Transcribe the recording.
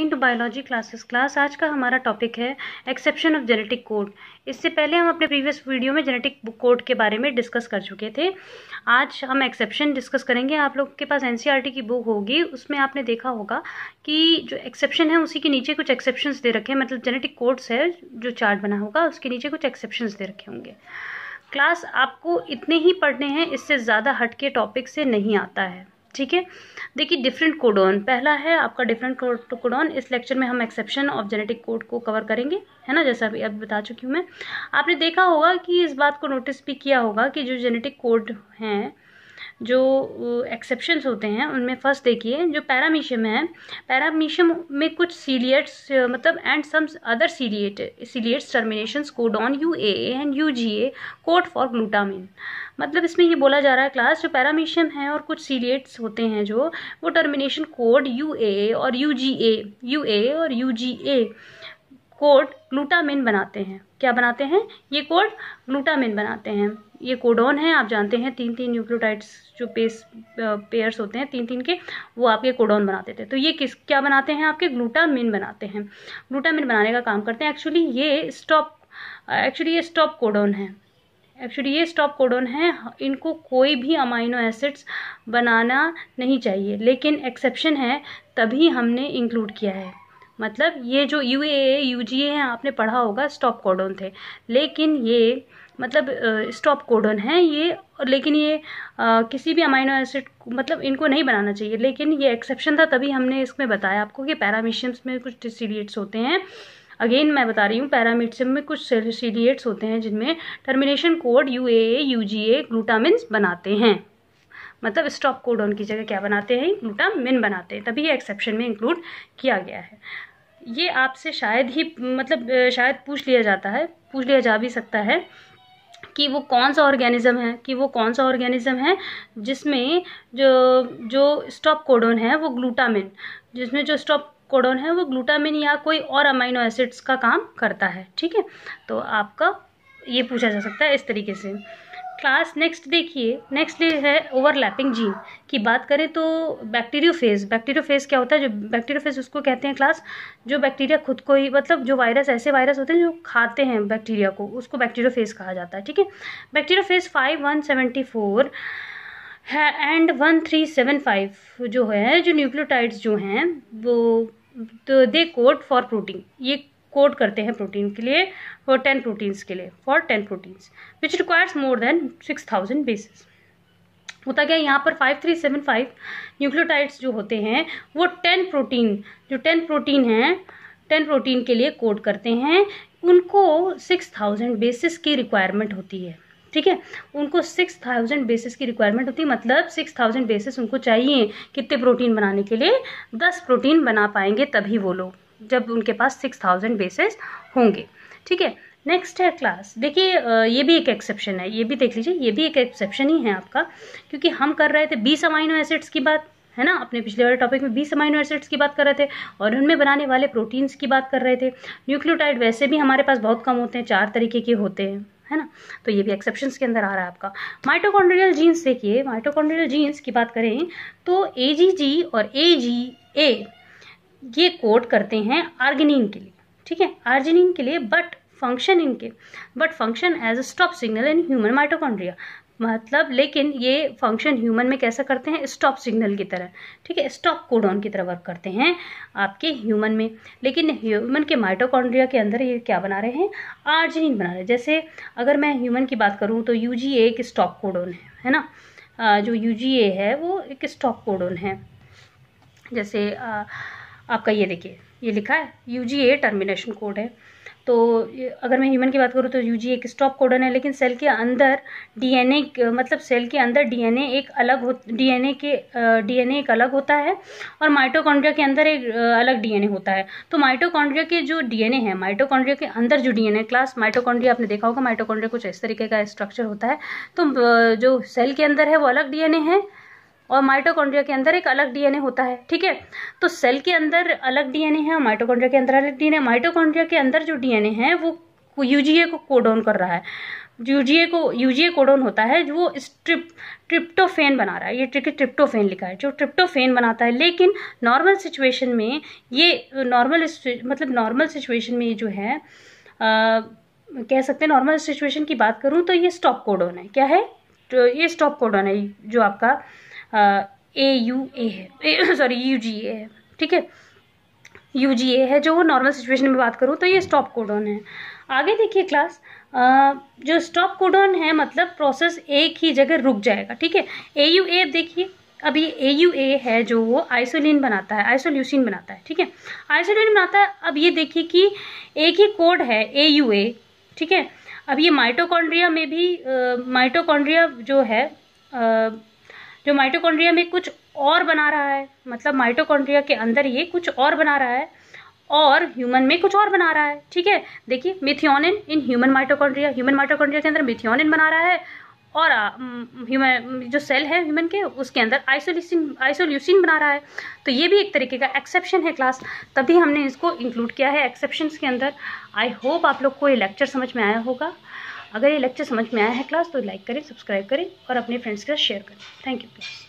To biology classes class. आज का हमारा टॉपिक है एक्सेप्शन ऑफ जेनेटिक कोड। इससे पहले हम अपने प्रीवियस वीडियो में जेनेटिक कोड के बारे में डिस्कस कर चुके थे। आज हम एक्सेप्शन डिस्कस करेंगे। आप लोग के पास एनसीईआरटी की बुक होगी, उसमें आपने देखा होगा कि जो एक्सेप्शन है उसी के नीचे कुछ एक्सेप्शंस दे रखे हैं, मतलब जेनेटिक कोड्स है जो चार्ट बना होगा उसके नीचे कुछ एक्सेप्शंस दे रखे होंगे। क्लास आपको इतने ही पढ़ने हैं, इससे ज़्यादा हट के टॉपिक से नहीं आता है, ठीक है। देखिए डिफरेंट कोडॉन, पहला है आपका डिफरेंट कोडॉन। इस लेक्चर में हम एक्सेप्शन ऑफ जेनेटिक कोड को कवर करेंगे, है ना, जैसा अभी बता चुकी हूँ मैं। आपने देखा होगा कि इस बात को नोटिस भी किया होगा कि जो जेनेटिक कोड हैं, जो एक्सेप्शंस होते हैं, उनमें फर्स्ट देखिए जो पैरामीशियम है, पैरामीशियम में कुछ सीलिएट्स मतलब and some other ciliates terminations codon UAA and UGA code for glutamine. मतलब इसमें ये बोला जा रहा है क्लास, जो पैरामीशियम है और कुछ सीलिएट्स होते हैं जो वो टर्मिनेशन कोड UAA और UGA कोड ग्लूटामिन बनाते हैं। क्या बनाते हैं? ये कोड ग्लूटामिन बनाते हैं। ये कोडॉन है, आप जानते हैं 3 न्यूक्लियोटाइड्स जो पेयर्स होते हैं 3 के, वो आपके कोडॉन बनाते थे। तो ये क्या बनाते हैं? आपके ग्लूटामिन बनाते हैं। ग्लूटामिन बनाने का काम करते हैं। एक्चुअली ये स्टॉप कोडॉन है। इनको कोई भी अमाइनो एसिड्स बनाना नहीं चाहिए, लेकिन एक्सेप्शन है तभी हमने इंक्लूड किया है। मतलब ये जो UAA UGA हैं आपने पढ़ा होगा, स्टॉप कोडॉन थे, लेकिन ये मतलब स्टॉप कोडॉन है ये, लेकिन ये किसी भी अमाइनो एसिड मतलब इनको नहीं बनाना चाहिए, लेकिन ये एक्सेप्शन था तभी हमने इसमें बताया आपको कि पैरामीशियम्स में कुछ सीलिएट्स होते हैं। अगेन मैं बता रही हूँ, पैरामीशियम में कुछ सीलिएट्स होते हैं जिनमें termination code UAA UGA glutamine बनाते हैं। मतलब स्टॉप कोडॉन की जगह क्या बनाते हैं? ग्लूटामिन बनाते हैं, तभी ये एक्सेप्शन में इंक्लूड किया गया है। ये आपसे शायद पूछ लिया जा भी सकता है कि वो कौन सा ऑर्गेनिज्म है जिसमें जो स्टॉप कोडॉन है वो ग्लूटामिन, या कोई और अमाइनो एसिड्स का काम करता है, ठीक है। तो आपका ये पूछा जा सकता है इस तरीके से। क्लास नेक्स्ट देखिए, नेक्स्ट है ओवरलैपिंग जीन की बात करें तो बैक्टीरियोफेज क्या होता है? जो बैक्टीरियोफेज उसको कहते हैं क्लास, जो बैक्टीरिया खुद को ही, मतलब जो ऐसे वायरस होते हैं जो खाते हैं बैक्टीरिया को, उसको बैक्टीरियोफेज कहा जाता है, ठीक है। बैक्टीरियोफेज 5174 है एंड 1375 जो है, जो न्यूक्लियोटाइड्स जो हैं वो दे कोड फॉर प्रोटीन, ये कोड करते हैं प्रोटीन के लिए, for 10 proteins which requires more than 6000 basis. होता क्या यहाँ पर 5375 न्यूक्लियोटाइड्स जो होते हैं वो 10 प्रोटीन के लिए कोड करते हैं। उनको 6000 बेसिस की रिक्वायरमेंट होती है, ठीक है। उनको 6000 बेसिस की रिक्वायरमेंट होती है, मतलब 6000 बेसिस उनको चाहिए कितने प्रोटीन बनाने के लिए? 10 प्रोटीन बना पाएंगे तभी वो लोग, जब उनके पास 6000 बेसिस होंगे, ठीक है। नेक्स्ट है क्लास, देखिए ये भी एक एक्सेप्शन है, ये भी देख लीजिए, ये भी एक एक्सेप्शन ही है आपका, क्योंकि हम कर रहे थे 20 अमाइनो एसिड्स की बात, है ना। अपने पिछले वाले टॉपिक में 20 अमाइनो एसिड्स की बात कर रहे थे और उनमें बनाने वाले प्रोटीन्स की बात कर रहे थे। न्यूक्लियोटाइड वैसे भी हमारे पास बहुत कम होते हैं, 4 तरीके के होते हैं, है ना। तो ये भी एक्सेप्शंस के अंदर आ रहा है आपका। माइटोकॉन्ड्रियल जीन्स देखिए, माइटोकॉन्ड्रियल जीन्स की बात करें तो AGG और AGA ये कोड करते हैं आर्गिनिन के लिए, ठीक है, आर्जिनिन के लिए, but function as a stop signal in human mitochondria. मतलब लेकिन ये फंक्शन ह्यूमन में कैसा करते हैं? स्टॉप सिग्नल की तरह, ठीक है, स्टॉप कोडॉन की तरह वर्क करते हैं आपके ह्यूमन में। लेकिन ह्यूमन के माइटोकॉन्ड्रिया के अंदर ये क्या बना रहे हैं? आर्जिनिन बना रहे हैं। जैसे अगर मैं ह्यूमन की बात करूँ तो UGA एक स्टॉप कोडॉन है ना, जो UGA है वो एक स्टॉप कोडॉन है। जैसे आपका ये देखिए, ये लिखा है UGA टर्मिनेशन कोड है। तो अगर मैं ह्यूमन की बात करूँ तो UGA एक स्टॉप कोडन है, लेकिन सेल के अंदर DNA एक अलग होता है और माइटोकॉन्ड्रिया के अंदर एक अलग DNA होता है। तो माइटोकॉन्ड्रिया के जो DNA है, माइटोकॉन्ड्रिया के अंदर जो DNA क्लास, माइटोकॉन्ड्रिया आपने देखा होगा, माइटोकॉन्ड्रिया कुछ इस तरीके का स्ट्रक्चर होता है। तो जो सेल के अंदर है वो अलग DNA है और माइटोकॉन्ड्रिया के अंदर एक अलग DNA होता है, ठीक है। तो सेल के अंदर अलग DNA है, माइटोकॉन्ड्रिया के अंदर अलग DNA है। माइटोकॉन्ड्रिया के अंदर जो DNA है वो यूजीए को कोडॉन कर रहा है, यूजीए कोडॉन होता है जो वो ट्रिप्टोफेन बना रहा है, ये ट्रिप्टोफेन लिखा है, जो ट्रिप्टोफेन बनाता है। लेकिन नॉर्मल सिचुएशन में ये नॉर्मल सिचुएशन में जो है कह सकते हैं, नॉर्मल सिचुएशन की बात करूं तो ये स्टॉप कोडॉन है। क्या है? तो ये स्टॉप कोडॉन है जो आपका AUA है, सॉरी UGA है, ठीक है, UGA है जो नॉर्मल सिचुएशन में बात करूं तो ये स्टॉप कोडॉन है। आगे देखिए क्लास, जो स्टॉप कोडॉन है मतलब प्रोसेस एक ही जगह रुक जाएगा, ठीक है। AUA देखिए, अब ये AUA है जो वो आइसोलिन बनाता है, आइसोल्यूसिन बनाता है, ठीक है, आइसोलिन बनाता है। अब ये देखिए कि एक ही कोड है AUA, ठीक है। अब ये माइटोकॉन्ड्रिया में भी माइटोकॉन्ड्रिया जो है जो माइटोकॉन्ड्रिया में कुछ और बना रहा है, मतलब माइटोकॉन्ड्रिया के अंदर ये कुछ और बना रहा है और ह्यूमन में कुछ और बना रहा है, ठीक है। देखिए मिथियोनिन इन ह्यूमन माइटोकॉन्ड्रिया के अंदर मिथियोनिन बना रहा है और ह्यूमन जो सेल है ह्यूमन के उसके अंदर आइसोल्यूसिन बना रहा है। तो ये भी एक तरीके का एक्सेप्शन है क्लास, तभी हमने इसको इंक्लूड किया है एक्सेप्शंस के अंदर। आई होप आप लोग को ये लेक्चर समझ में आया होगा। अगर ये लेक्चर समझ में आया है क्लास तो लाइक करें, सब्सक्राइब करें और अपने फ्रेंड्स के साथ शेयर करें। Thank you class.